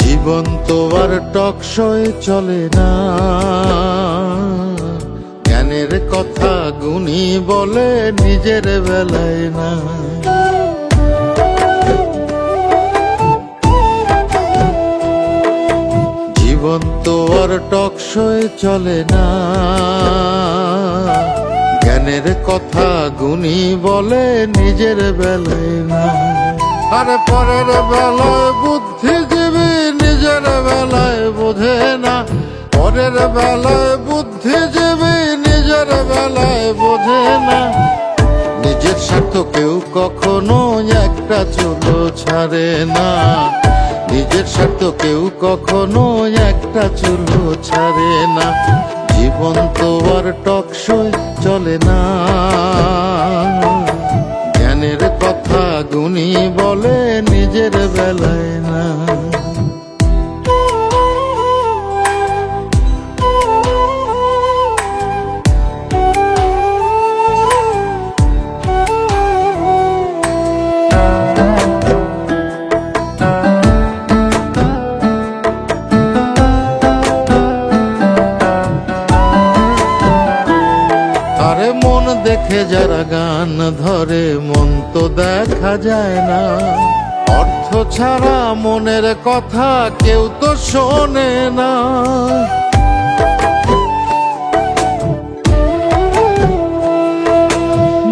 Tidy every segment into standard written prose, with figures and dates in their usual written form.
জীবন তো আর টকশই চলে না, জ্ঞানের কথা গুণী বলে নিজের বেলায় না। জীবন তো আর টকশই চলে না, জ্ঞানের কথা গুণী বলে নিজের বেলায় না। আরে পরের বেলায় বুদ্ধিজীবী নিজের বেলায় বোঝে না, পরের বেলায় বুদ্ধিজীবী নিজের বেলায় বোঝে না। নিজের স্বার্থ কেউ কখনো একটা চুলো ছাড়ে না, নিজের স্বার্থ কেউ কখনো একটা চুলো ছাড়ে না। জীবন তো আর টকশই চলে না, জ্ঞানের কথা গুণী বলে নিজের বেলায় না। আরে মন দেখে যারা গান ধরে মন তো দেখা যায় না, অর্থ ছাড়া মনের কথা কেউ তো শোনে না।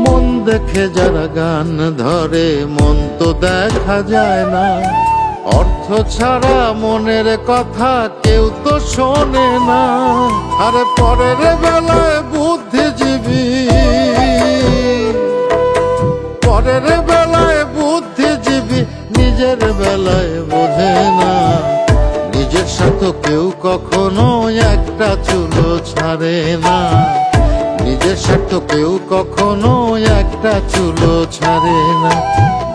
মন দেখে যারা গান ধরে মন তো দেখা যায় না, অর্থ ছাড়া মনের কথা কেউ তো শোনে না। আরে পরের বেলায় বুদ্ধিজীবী, পরের বেলায় বুদ্ধিজীবী নিজের বেলায় বোঝে না। নিজের সাথে কেউ কখনো একটা চুলো ছাড়ে না, নিজের সাথে কেউ কখনো একটা চুলো ছাড়ে না।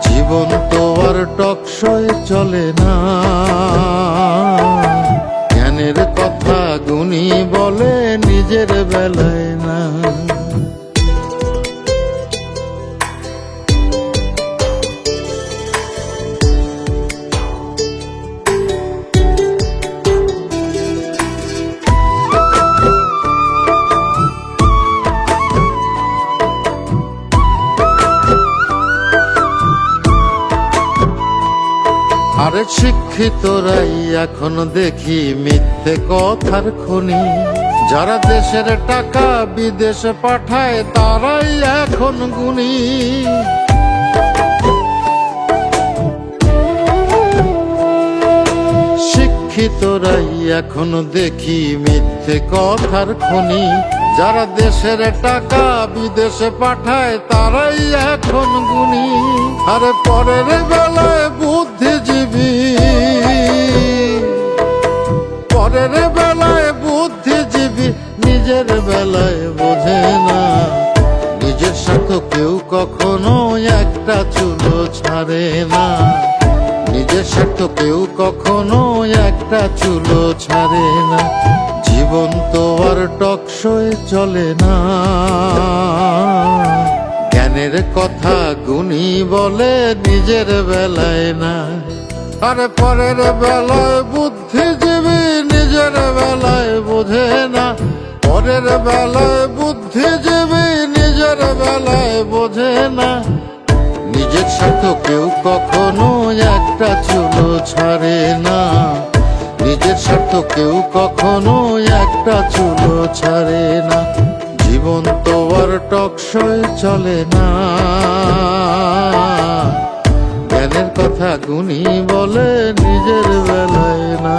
জীবন তো আর টকশই চলে না, জ্ঞানের কথা গুণী বলে নিজের বেলায় না। আরে শিক্ষিতরাই এখন দেখি মিথ্যে কথার খনি, যারা দেশের টাকা বিদেশে পাঠায় তারাই এখন গুণী। শিক্ষিতরাই এখন দেখি মিথ্যে কথার খনি, যারা দেশের টাকা বিদেশে পাঠায় তারাই এখন গুণী। আরে পরের বেলায় বুদ্ধিজীবী, পরের বেলায় বুদ্ধিজীবী নিজের বেলায় বোঝে না। নিজের সাথে কেউ কখনো একটা চুলো ছাড়ে না, নিজের সাথে কেউ কখনো একটা চুলো ছাড়ে না। জীবন তো আর টকশই চলে না, জ্ঞানের কথা গুণী বলে নিজের বেলায় না। আরে পরের বেলায় বুদ্ধিজীবী নিজের বেলায় বোঝে না, পরের বেলায় বুদ্ধিজীবী নিজের বেলায় বোঝে না। নিজের সাথে কেউ কখনো একটা চুলো ছাড়ে না, নিজের স্বার্থ কেউ কখনো একটা চুলো ছাড়ে না। জীবন তো আর টকশই চলে না, জ্ঞানের কথা গুণী বলে নিজের বেলায় না।